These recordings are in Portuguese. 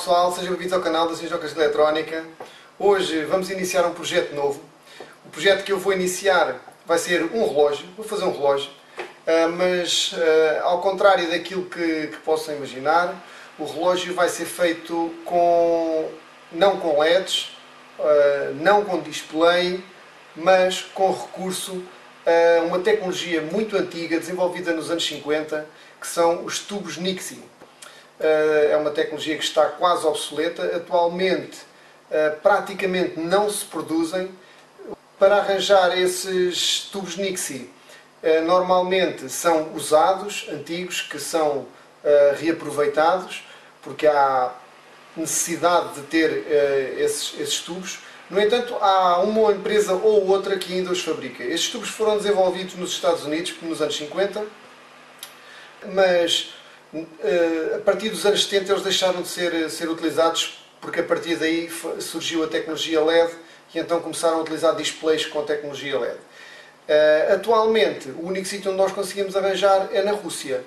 pessoal, sejam bem-vindos ao canal da Sinjocas de Eletrónica. Hoje vamos iniciar um projeto novo. O projeto que eu vou iniciar vai ser um relógio, vou fazer um relógio, mas ao contrário daquilo que possam imaginar, o relógio vai ser feito não com LEDs, não com display, mas com recurso a uma tecnologia muito antiga, desenvolvida nos anos 50, que são os tubos Nixie. É uma tecnologia que está quase obsoleta. Atualmente praticamente não se produzem. Para arranjar esses tubos Nixie, normalmente são usados, antigos, que são reaproveitados, porque há necessidade de ter esses tubos. No entanto, há uma empresa ou outra que ainda os fabrica. Estes tubos foram desenvolvidos nos Estados Unidos nos anos 50, mas a partir dos anos 70 eles deixaram de ser utilizados, porque a partir daí surgiu a tecnologia LED e então começaram a utilizar displays com tecnologia LED. Atualmente, o único sítio onde nós conseguimos arranjar é na Rússia.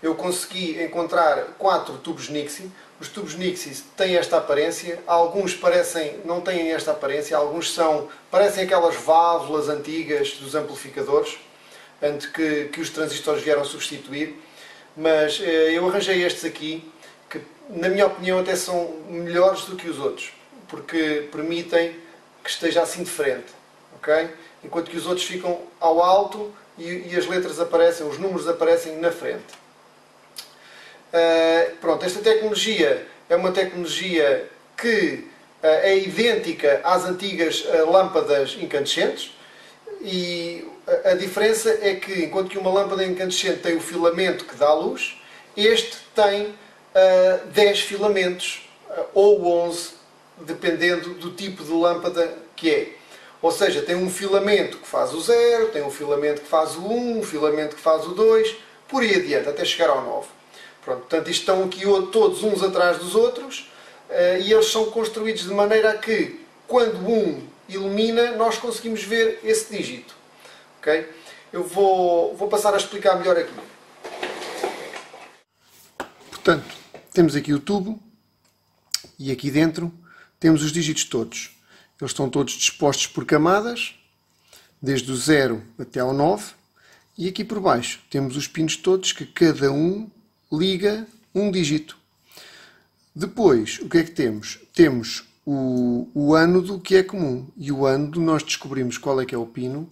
Eu consegui encontrar 4 tubos Nixie. Os tubos Nixie têm esta aparência, alguns não têm esta aparência, alguns parecem aquelas válvulas antigas dos amplificadores, antes que os transistores vieram substituir. Mas eu arranjei estes aqui, que na minha opinião até são melhores do que os outros, porque permitem que esteja assim de frente, ok? Enquanto que os outros ficam ao alto e as letras aparecem, os números aparecem na frente. Pronto, esta tecnologia é uma tecnologia que é idêntica às antigas lâmpadas incandescentes, e a diferença é que, enquanto que uma lâmpada incandescente tem o filamento que dá luz, este tem 10 filamentos, ou 11, dependendo do tipo de lâmpada que é. Ou seja, tem um filamento que faz o 0, tem um filamento que faz o 1, um filamento que faz o 2, por aí adiante, até chegar ao 9. Pronto, portanto, isto estão aqui todos uns atrás dos outros, e eles são construídos de maneira a que, quando um ilumina, nós conseguimos ver esse dígito. Okay? Eu vou passar a explicar melhor aqui. Portanto, temos aqui o tubo e aqui dentro temos os dígitos todos. Eles estão todos dispostos por camadas, desde o 0 até ao 9, e aqui por baixo temos os pinos todos que cada um liga um dígito. Depois, o que é que temos? Temos o ânodo, que é comum, e o ânodo nós descobrimos qual é que é o pino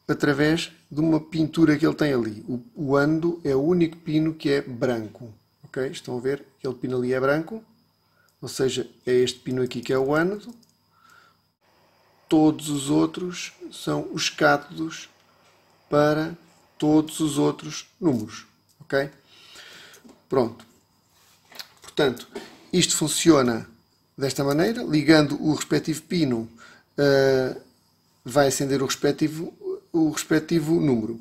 através de uma pintura que ele tem ali. O ânodo é o único pino que é branco. Okay? Estão a ver? Aquele pino ali é branco, ou seja, é este pino aqui que é o ânodo. Todos os outros são os cátodos para todos os outros números. Ok? Pronto. Portanto, isto funciona desta maneira. Ligando o respectivo pino, vai acender o respectivo número.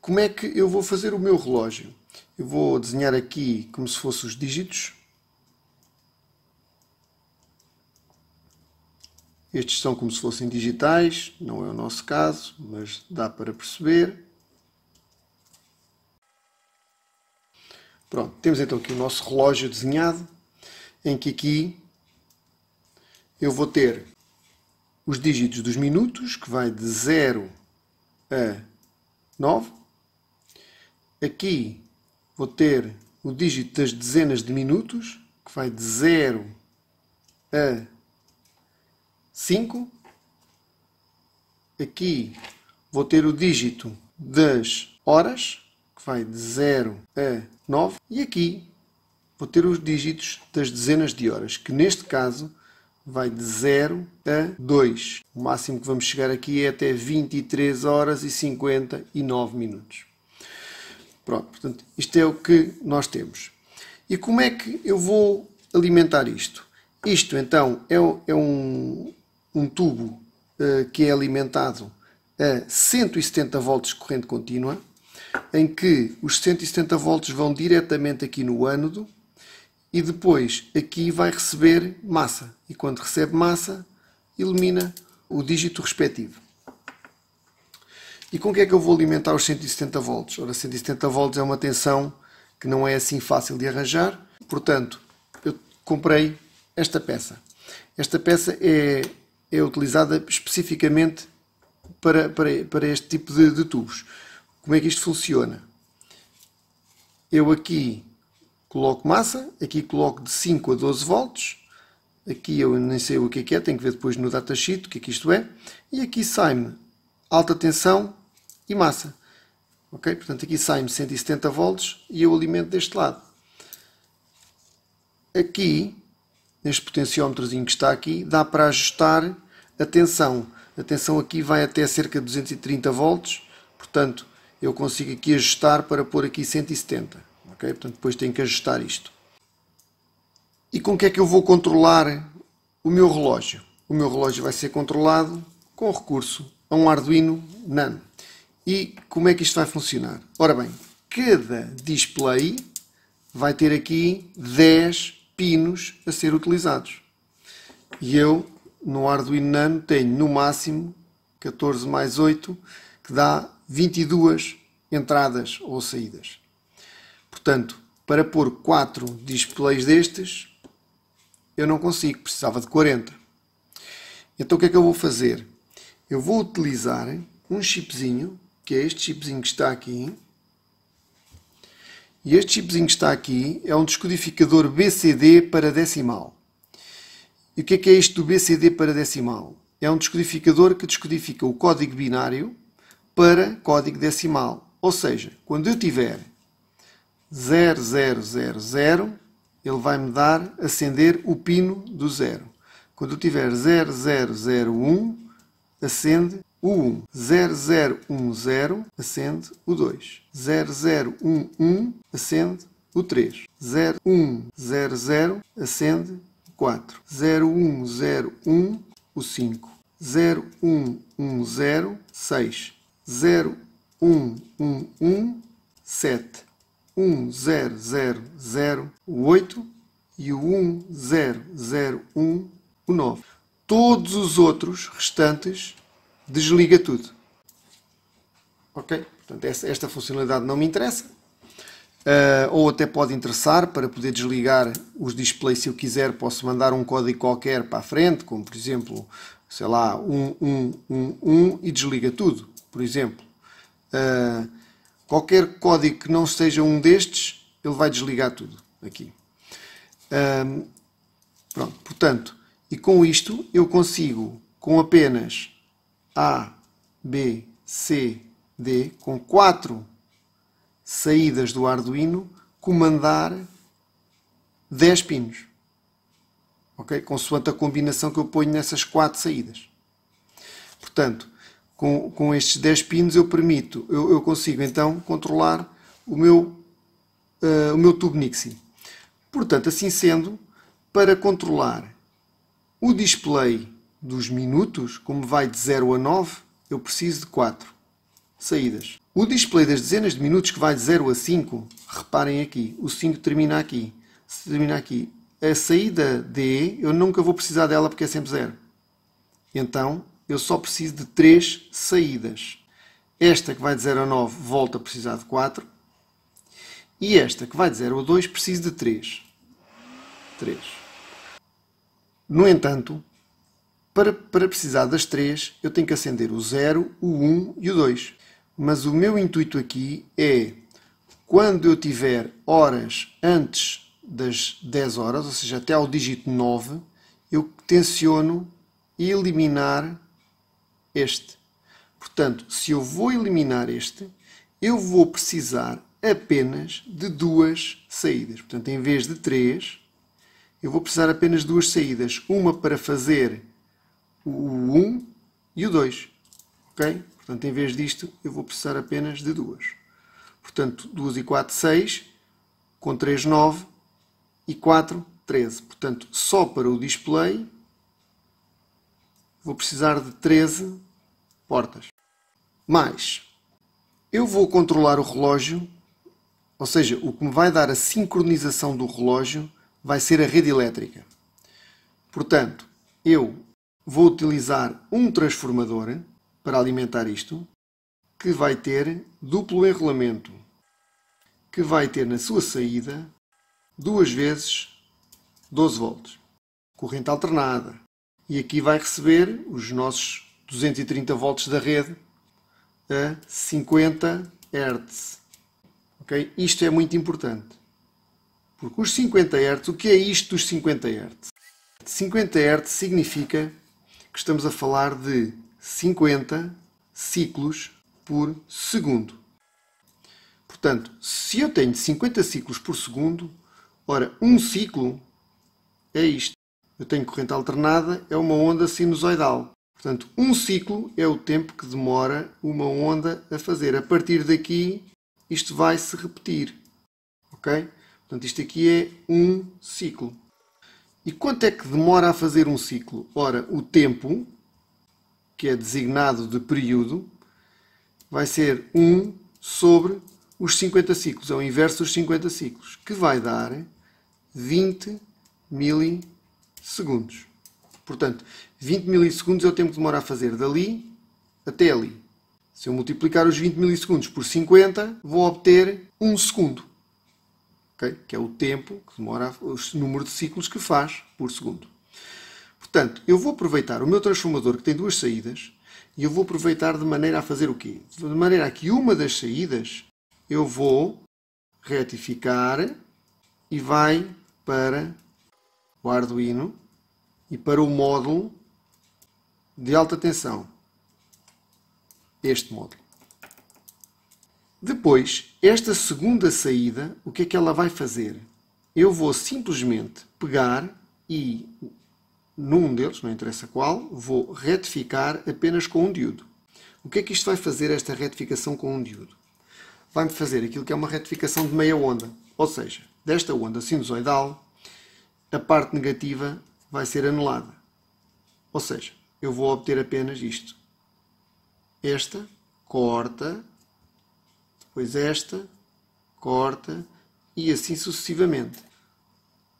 Como é que eu vou fazer o meu relógio? Eu vou desenhar aqui como se fossem os dígitos. Estes são como se fossem digitais, não é o nosso caso, mas dá para perceber. Pronto, temos então aqui o nosso relógio desenhado, em que aqui eu vou ter os dígitos dos minutos, que vai de 0 a 9. Aqui vou ter o dígito das dezenas de minutos, que vai de 0 a 5. Aqui vou ter o dígito das horas, que vai de 0 a 9. E aqui vou ter os dígitos das dezenas de horas, que neste caso vai de 0 a 2. O máximo que vamos chegar aqui é até 23 horas e 59 minutos. Pronto, portanto, isto é o que nós temos. E como é que eu vou alimentar isto? Isto, então, é um tubo que é alimentado a 170 volts de corrente contínua, em que os 170 volts vão diretamente aqui no ânodo, e depois aqui vai receber massa. E quando recebe massa, ilumina o dígito respectivo. E com o que é que eu vou alimentar os 170 volts? Ora, 170 volts é uma tensão que não é assim fácil de arranjar. Portanto, comprei esta peça. Esta peça é utilizada especificamente para este tipo de tubos. Como é que isto funciona? Eu aqui coloco massa, aqui coloco de 5 a 12 volts, aqui eu nem sei o que é, tenho que ver depois no datasheet o que é que isto é, e aqui sai-me alta tensão e massa. Ok? Portanto, aqui sai-me 170 volts e eu alimento deste lado. Aqui, neste potenciómetrozinho que está aqui, dá para ajustar a tensão. A tensão aqui vai até cerca de 230 volts, portanto, eu consigo aqui ajustar para pôr aqui 170. Ok? Portanto, depois tenho que ajustar isto. E com o que é que eu vou controlar o meu relógio? O meu relógio vai ser controlado com recurso a um Arduino Nano. E como é que isto vai funcionar? Ora bem, cada display vai ter aqui 10 pinos a ser utilizados. E eu, no Arduino Nano, tenho no máximo 14 mais 8, que dá 22 entradas ou saídas. Portanto, para pôr 4 displays destes, eu não consigo, precisava de 40. Então o que é que eu vou fazer? Eu vou utilizar um chipzinho, que é este chipzinho que está aqui. E este chipzinho que está aqui é um descodificador BCD para decimal. E o que é isto do BCD para decimal? É um descodificador que descodifica o código binário para código decimal. Ou seja, quando eu tiver 0000, ele vai-me dar, acender o pino do 0. Quando eu tiver 0001, acende o 1. 0010, acende o 2. 0011, acende o 3. 0100, acende o 4. 0101, o 5. 0110, 6. 0111, 7. 1000, o 8 e o 1001, o 9. Todos os outros restantes desliga tudo. Ok? Portanto, esta funcionalidade não me interessa. Ou até pode interessar para poder desligar os displays se eu quiser. Posso mandar um código qualquer para a frente, como por exemplo, sei lá, 1111 e desliga tudo, por exemplo. Qualquer código que não seja um destes, ele vai desligar tudo aqui. Pronto, portanto, e com isto eu consigo, com apenas A, B, C, D, com 4 saídas do Arduino, comandar 10 pinos. Ok? Consoante a combinação que eu ponho nessas 4 saídas. Portanto, com estes 10 pinos eu consigo então controlar o meu tubo Nixie. Portanto, assim sendo, para controlar o display dos minutos, como vai de 0 a 9, eu preciso de 4 saídas. O display das dezenas de minutos, que vai de 0 a 5, reparem aqui, o 5 termina aqui. Se termina aqui, a saída D, eu nunca vou precisar dela porque é sempre 0. Então, eu só preciso de 3 saídas. Esta que vai de 0 a 9 volta a precisar de 4. E esta que vai de 0 a 2 preciso de 3. No entanto, para precisar das 3, eu tenho que acender o 0, o 1 e o 2. Mas o meu intuito aqui é, quando eu tiver horas antes das 10 horas, ou seja, até ao dígito 9, eu tenciono eliminar este. Portanto, se eu vou eliminar este, eu vou precisar apenas de 2 saídas. Portanto, em vez de 3, eu vou precisar apenas de 2 saídas. Uma para fazer o 1 e o 2. Ok? Portanto, em vez disto, eu vou precisar apenas de 2. Portanto, 2 e 4, 6. Com 3, 9. E 4, 13. Portanto, só para o display, vou precisar de 13 portas. Mas, eu vou controlar o relógio, ou seja, o que me vai dar a sincronização do relógio vai ser a rede elétrica. Portanto, eu vou utilizar um transformador para alimentar isto, que vai ter duplo enrolamento, que vai ter na sua saída 2 vezes 12 volts. Corrente alternada. E aqui vai receber os nossos 230 volts da rede a 50 Hz. Okay? Isto é muito importante. Porque os 50 Hz, o que é isto dos 50 Hz? 50 Hz significa que estamos a falar de 50 ciclos por segundo. Portanto, se eu tenho 50 ciclos por segundo, ora, um ciclo é isto. Eu tenho corrente alternada, é uma onda sinusoidal. Portanto, um ciclo é o tempo que demora uma onda a fazer. A partir daqui, isto vai se repetir. Ok? Portanto, isto aqui é um ciclo. E quanto é que demora a fazer um ciclo? Ora, o tempo, que é designado de período, vai ser 1 sobre os 50 ciclos. É o inverso dos 50 ciclos, que vai dar 20 milissegundos. Portanto, 20 milissegundos é o tempo que demora a fazer dali até ali. Se eu multiplicar os 20 milissegundos por 50, vou obter 1 segundo. Okay? Que é o tempo que demora, o número de ciclos que faz por segundo. Portanto, eu vou aproveitar o meu transformador que tem duas saídas e eu vou aproveitar de maneira a fazer o quê? De maneira a que uma das saídas eu vou retificar e vai para o Arduino e para o módulo de alta tensão. Este módulo. Depois, esta segunda saída, o que é que ela vai fazer? Eu vou simplesmente pegar e, num deles, não interessa qual, vou retificar apenas com um diodo. O que é que isto vai fazer, esta retificação com um diodo? Vai-me fazer aquilo que é uma retificação de meia onda. Ou seja, desta onda sinusoidal, a parte negativa vai ser anulada. Ou seja, eu vou obter apenas isto. Esta corta, depois esta corta e assim sucessivamente.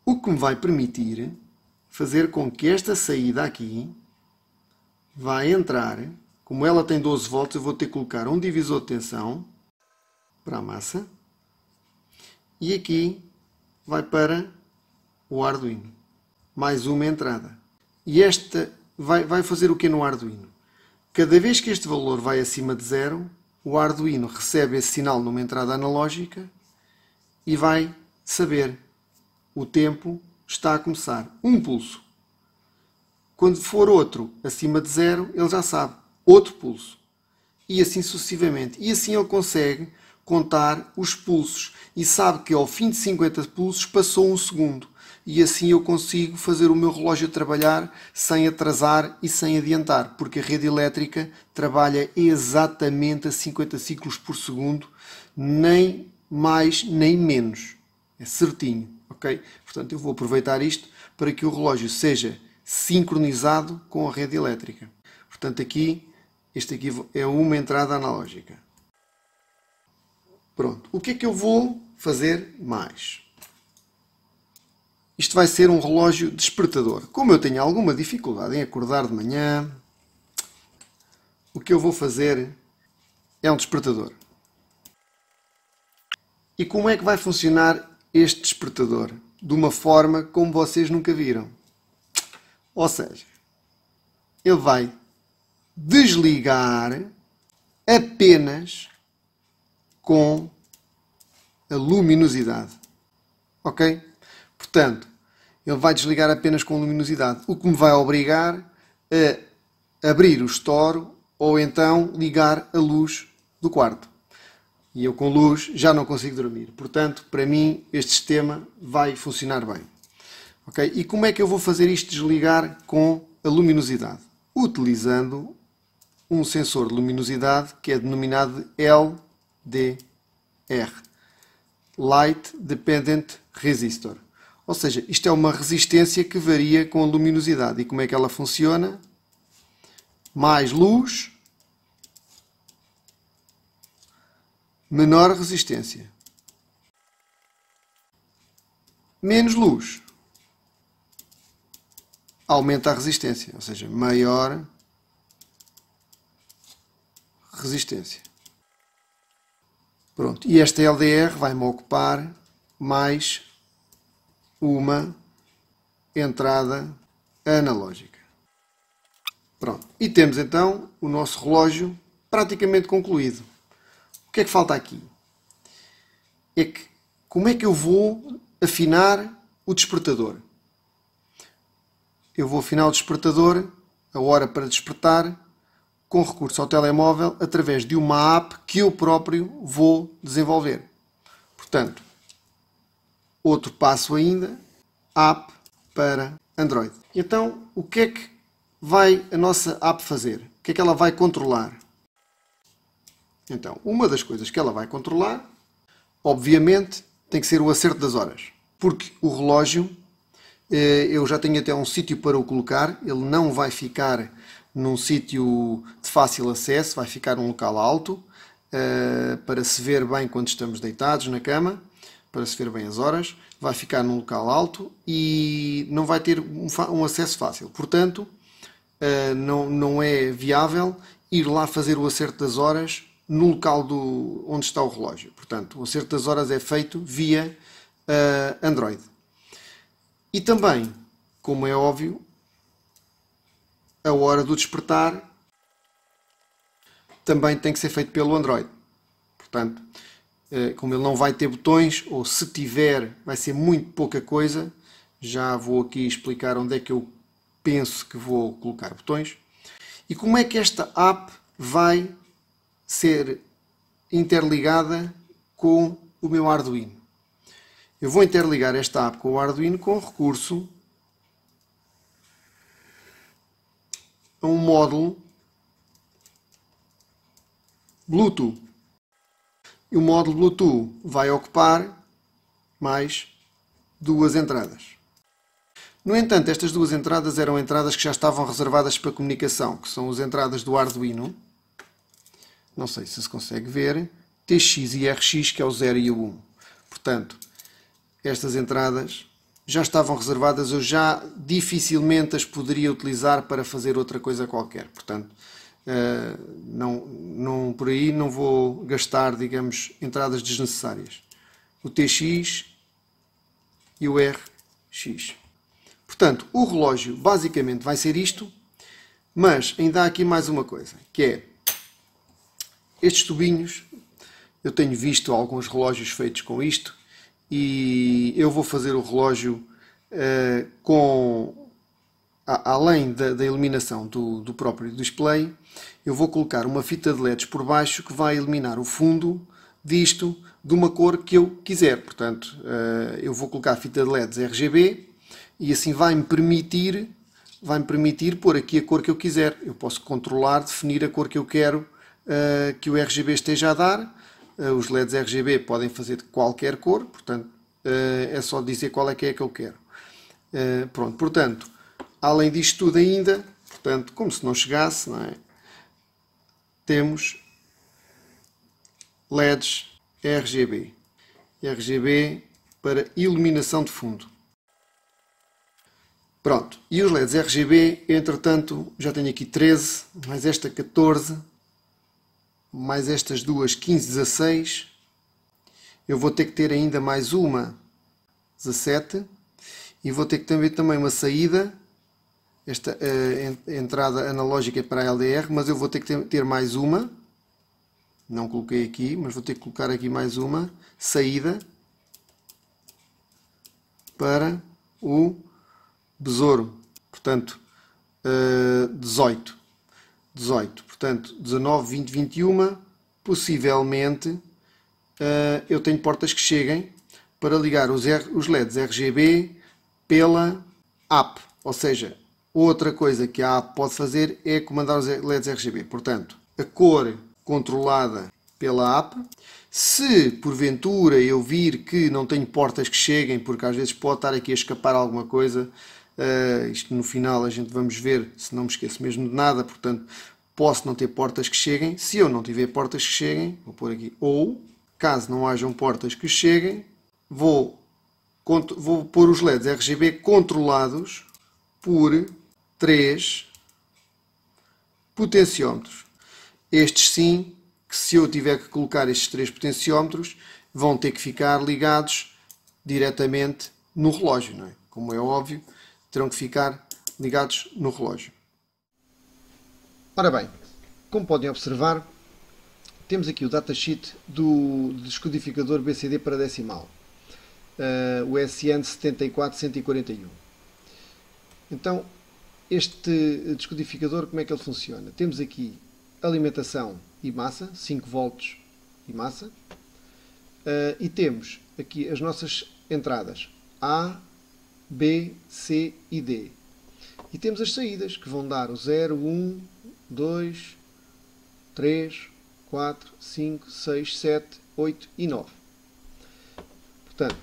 O que me vai permitir fazer com que esta saída aqui vai entrar, como ela tem 12 volts, eu vou ter que colocar um divisor de tensão para a massa e aqui vai para o Arduino. Mais uma entrada. E esta vai fazer o que no Arduino? Cada vez que este valor vai acima de 0, o Arduino recebe esse sinal numa entrada analógica e vai saber o tempo está a começar. Um pulso. Quando for outro acima de 0, ele já sabe. Outro pulso. E assim sucessivamente. E assim ele consegue contar os pulsos. E sabe que ao fim de 50 pulsos passou um segundo. E assim eu consigo fazer o meu relógio trabalhar sem atrasar e sem adiantar. Porque a rede elétrica trabalha exatamente a 50 ciclos por segundo. Nem mais nem menos. É certinho. Okay? Portanto, eu vou aproveitar isto para que o relógio seja sincronizado com a rede elétrica. Portanto, este aqui é uma entrada analógica. Pronto. O que é que eu vou fazer mais? Isto vai ser um relógio despertador. Como eu tenho alguma dificuldade em acordar de manhã, o que eu vou fazer é um despertador. E como é que vai funcionar este despertador? De uma forma como vocês nunca viram. Ou seja, ele vai desligar apenas com a luminosidade. Ok? Portanto, ele vai desligar apenas com luminosidade, o que me vai obrigar a abrir o estoro ou então ligar a luz do quarto. E eu com luz já não consigo dormir. Portanto, para mim, este sistema vai funcionar bem. Okay? E como é que eu vou fazer isto desligar com a luminosidade? Utilizando um sensor de luminosidade que é denominado LDR. Light Dependent Resistor. Ou seja, isto é uma resistência que varia com a luminosidade. E como é que ela funciona? Mais luz, menor resistência. Menos luz, aumenta a resistência, ou seja, maior resistência. Pronto, e esta LDR vai-me ocupar mais uma entrada analógica. Pronto. E temos então o nosso relógio praticamente concluído. O que é que falta aqui? É que como é que eu vou afinar o despertador? Eu vou afinar o despertador, a hora para despertar, com recurso ao telemóvel, através de uma app que eu próprio vou desenvolver. Portanto, outro passo ainda, app para Android. Então, o que é que vai a nossa app fazer? O que é que ela vai controlar? Então, uma das coisas que ela vai controlar, obviamente, tem que ser o acerto das horas. Porque o relógio, eu já tenho até um sítio para o colocar, ele não vai ficar num sítio de fácil acesso, vai ficar num local alto, para se ver bem quando estamos deitados na cama, para se ver bem as horas, vai ficar num local alto e não vai ter um acesso fácil. Portanto, não é viável ir lá fazer o acerto das horas no local onde está o relógio. Portanto, o acerto das horas é feito via Android. E também, como é óbvio, a hora do despertar também tem que ser feito pelo Android. Portanto, como ele não vai ter botões, ou se tiver, vai ser muito pouca coisa, já vou aqui explicar onde é que eu penso que vou colocar botões. E como é que esta app vai ser interligada com o meu Arduino? Eu vou interligar esta app com o Arduino com recurso a um módulo Bluetooth. E o módulo Bluetooth vai ocupar mais duas entradas. No entanto, estas duas entradas eram entradas que já estavam reservadas para comunicação, que são as entradas do Arduino. Não sei se se consegue ver. TX e RX, que é o 0 e o 1. Portanto, estas entradas já estavam reservadas, eu já dificilmente as poderia utilizar para fazer outra coisa qualquer. Portanto, por aí não vou gastar, digamos, entradas desnecessárias. O TX e o RX. Portanto, o relógio basicamente vai ser isto, mas ainda há aqui mais uma coisa, que é estes tubinhos. Eu tenho visto alguns relógios feitos com isto e eu vou fazer o relógio além da iluminação do próprio display, eu vou colocar uma fita de LEDs por baixo que vai iluminar o fundo disto de uma cor que eu quiser. Portanto, eu vou colocar a fita de LEDs RGB e assim vai-me permitir pôr aqui a cor que eu quiser. Eu posso controlar, definir a cor que eu quero que o RGB esteja a dar. Os LEDs RGB podem fazer de qualquer cor, portanto, é só dizer qual é que eu quero. Pronto, portanto, além disto tudo ainda, portanto, como se não chegasse, não é? Temos LEDs RGB. RGB para iluminação de fundo. Pronto, e os LEDs RGB, entretanto, já tenho aqui 13, mais esta 14, mais estas duas 15, 16. Eu vou ter que ter ainda mais uma 17 e vou ter que ter também uma saída. Esta entrada analógica é para a LDR, mas eu vou ter que ter mais uma. Não coloquei aqui, mas vou ter que colocar aqui mais uma saída para o besouro. Portanto, 18. Portanto, 19, 20, 21. Possivelmente eu tenho portas que cheguem para ligar os LEDs RGB pela app. Ou seja, outra coisa que a app pode fazer é comandar os LEDs RGB. Portanto, a cor controlada pela app. Se porventura eu vir que não tenho portas que cheguem, porque às vezes pode estar aqui a escapar alguma coisa, isto no final a gente vamos ver, se não me esqueço mesmo de nada, portanto posso não ter portas que cheguem. Se eu não tiver portas que cheguem, vou pôr aqui, ou caso não hajam portas que cheguem, vou pôr os LEDs RGB controlados por 3 potenciómetros. Estes sim, que se eu tiver que colocar estes 3 potenciómetros, vão ter que ficar ligados diretamente no relógio, não é? Como é óbvio, terão que ficar ligados no relógio. Ora bem, como podem observar, temos aqui o datasheet do descodificador BCD para decimal, o SN 74141. Então, este descodificador, como é que ele funciona? Temos aqui alimentação e massa, 5 volts e massa, e temos aqui as nossas entradas A, B, C e D. E temos as saídas, que vão dar o 0, 1, 2, 3, 4, 5, 6, 7, 8 e 9. Portanto,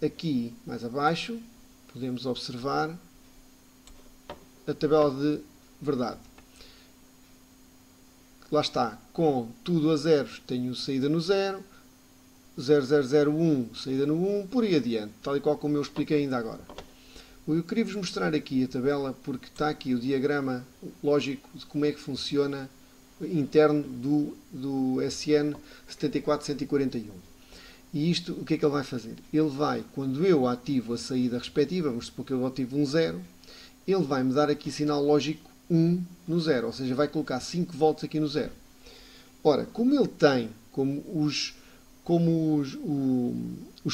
aqui mais abaixo, podemos observar a tabela de verdade. Lá está, com tudo a zeros, tenho saída no 0, 0001, saída no 1, por aí adiante, tal e qual como eu expliquei ainda agora. Eu queria-vos mostrar aqui a tabela porque está aqui o diagrama lógico de como é que funciona interno do SN 74141. E isto, o que é que ele vai fazer? Ele vai, quando eu ativo a saída respectiva, vamos supor que eu ativo um 0, ele vai me dar aqui sinal lógico 1 no 0, ou seja, vai colocar 5 volts aqui no 0. Ora, como ele tem, como os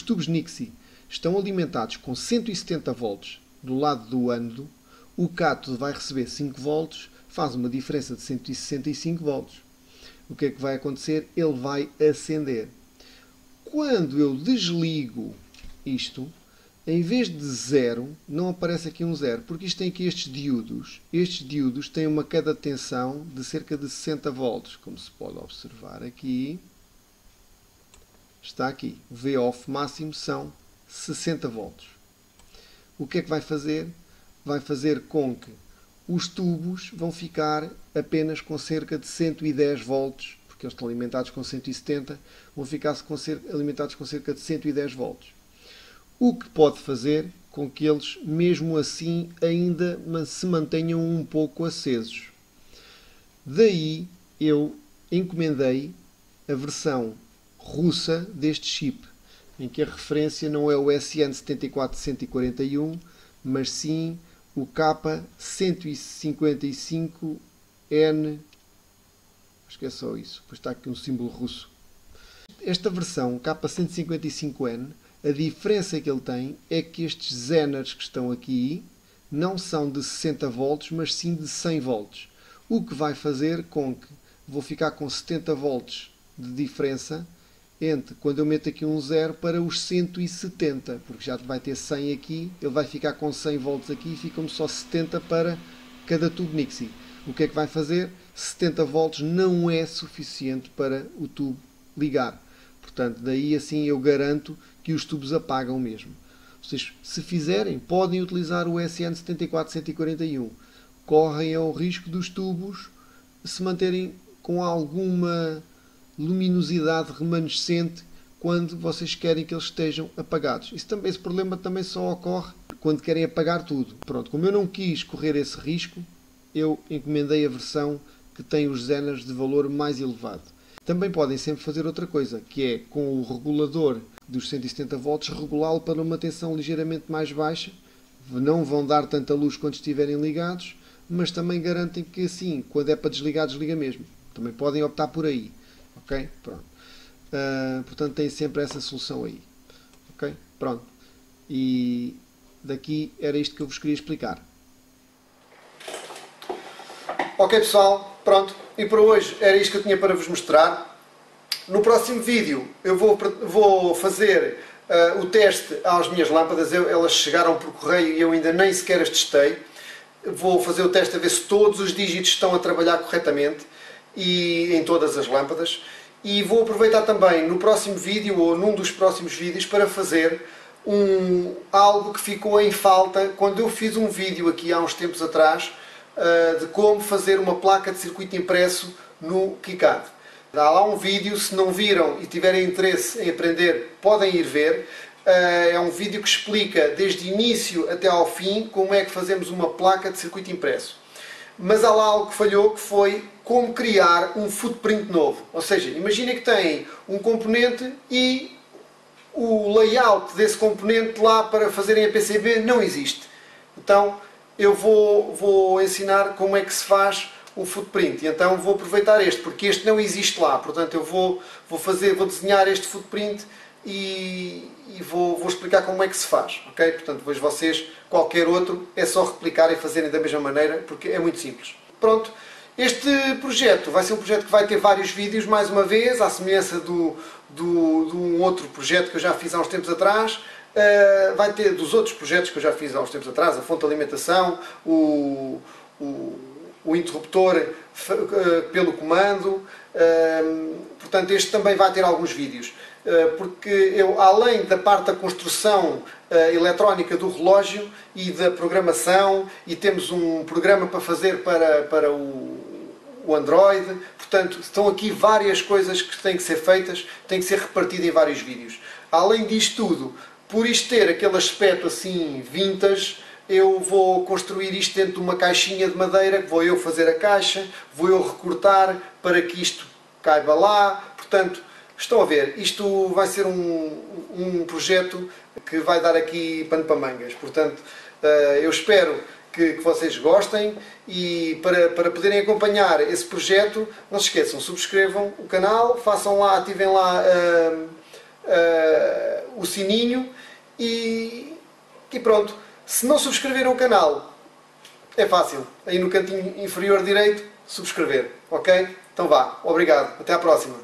tubos Nixie estão alimentados com 170 volts do lado do ânodo, o cátodo vai receber 5 volts, faz uma diferença de 165 volts. O que é que vai acontecer? Ele vai acender. Quando eu desligo isto, em vez de 0, não aparece aqui um 0, porque isto tem aqui estes diodos. Estes diodos têm uma queda de tensão de cerca de 60 volts, como se pode observar aqui. Está aqui. O V-off máximo são 60 volts. O que é que vai fazer? Vai fazer com que os tubos vão ficar apenas com cerca de 110 volts, porque eles estão alimentados com 170, vão ficar alimentados com cerca de 110 volts. O que pode fazer com que eles, mesmo assim, ainda se mantenham um pouco acesos. Daí eu encomendei a versão russa deste chip, em que a referência não é o SN 74141, mas sim o K155N. Acho que é só isso, depois está aqui um símbolo russo. Esta versão K155N, a diferença que ele tem é que estes Zeners que estão aqui não são de 60 volts, mas sim de 100 volts. O que vai fazer com que vou ficar com 70 volts de diferença entre quando eu meto aqui um 0 para os 170, porque já vai ter 100 aqui, ele vai ficar com 100 volts aqui e ficam só 70 para cada tubo Nixie. O que é que vai fazer? 70 volts não é suficiente para o tubo ligar. Portanto, daí assim eu garanto que os tubos apagam mesmo. Vocês, se fizerem, podem utilizar o SN 74141. Correm ao risco dos tubos se manterem com alguma luminosidade remanescente quando vocês querem que eles estejam apagados. Esse problema também só ocorre quando querem apagar tudo. Pronto, como eu não quis correr esse risco, eu encomendei a versão que tem os Zeners de valor mais elevado. Também podem sempre fazer outra coisa, que é com o regulador dos 170 volts regulá-lo para uma tensão ligeiramente mais baixa. Não vão dar tanta luz quando estiverem ligados, mas também garantem que assim, quando é para desligar, desliga mesmo. Também podem optar por aí. Ok? Pronto. Portanto, tem sempre essa solução aí. Ok? Pronto. E daqui era isto que eu vos queria explicar. Ok, pessoal. Pronto. E para hoje era isto que eu tinha para vos mostrar. No próximo vídeo eu vou fazer o teste às minhas lâmpadas. Elas chegaram por correio e eu ainda nem sequer as testei. Vou fazer o teste a ver se todos os dígitos estão a trabalhar corretamente e em todas as lâmpadas. E vou aproveitar também no próximo vídeo ou num dos próximos vídeos para fazer algo que ficou em falta quando eu fiz um vídeo aqui há uns tempos atrás de como fazer uma placa de circuito impresso no KiCad. Há lá um vídeo, se não viram e tiverem interesse em aprender, podem ir ver. É um vídeo que explica desde o início até ao fim como é que fazemos uma placa de circuito impresso. Mas há lá algo que falhou, que foi como criar um footprint novo. Ou seja, imaginem que têm um componente e o layout desse componente lá para fazerem a PCB não existe. Então eu vou ensinar como é que se faz o footprint. E então vou aproveitar este, porque este não existe lá. Portanto, eu vou desenhar este footprint e vou explicar como é que se faz. Ok? Portanto, depois vocês, qualquer outro, é só replicar e fazerem da mesma maneira, porque é muito simples. Pronto. Este projeto vai ser um projeto que vai ter vários vídeos, mais uma vez, à semelhança de um outro projeto que eu já fiz há uns tempos atrás. Vai ter dos outros projetos que eu já fiz há uns tempos atrás, a fonte de alimentação, o interruptor pelo comando. Portanto, este também vai ter alguns vídeos, porque eu, além da parte da construção eletrónica do relógio e da programação, e temos um programa para fazer para o Android, portanto, estão aqui várias coisas que têm que ser feitas, têm que ser repartidas em vários vídeos. Além disto tudo, por isto ter aquele aspecto assim vintage, eu vou construir isto dentro de uma caixinha de madeira, que vou eu fazer a caixa, vou eu recortar para que isto caiba lá. Portanto, estão a ver, isto vai ser um projeto que vai dar aqui pano para mangas. Portanto, eu espero que vocês gostem, e para poderem acompanhar esse projeto, não se esqueçam, subscrevam o canal, façam lá, ativem lá o sininho e pronto. Se não subscreveram o canal, é fácil, aí no cantinho inferior direito, subscrever, ok? Então vá, obrigado, até à próxima.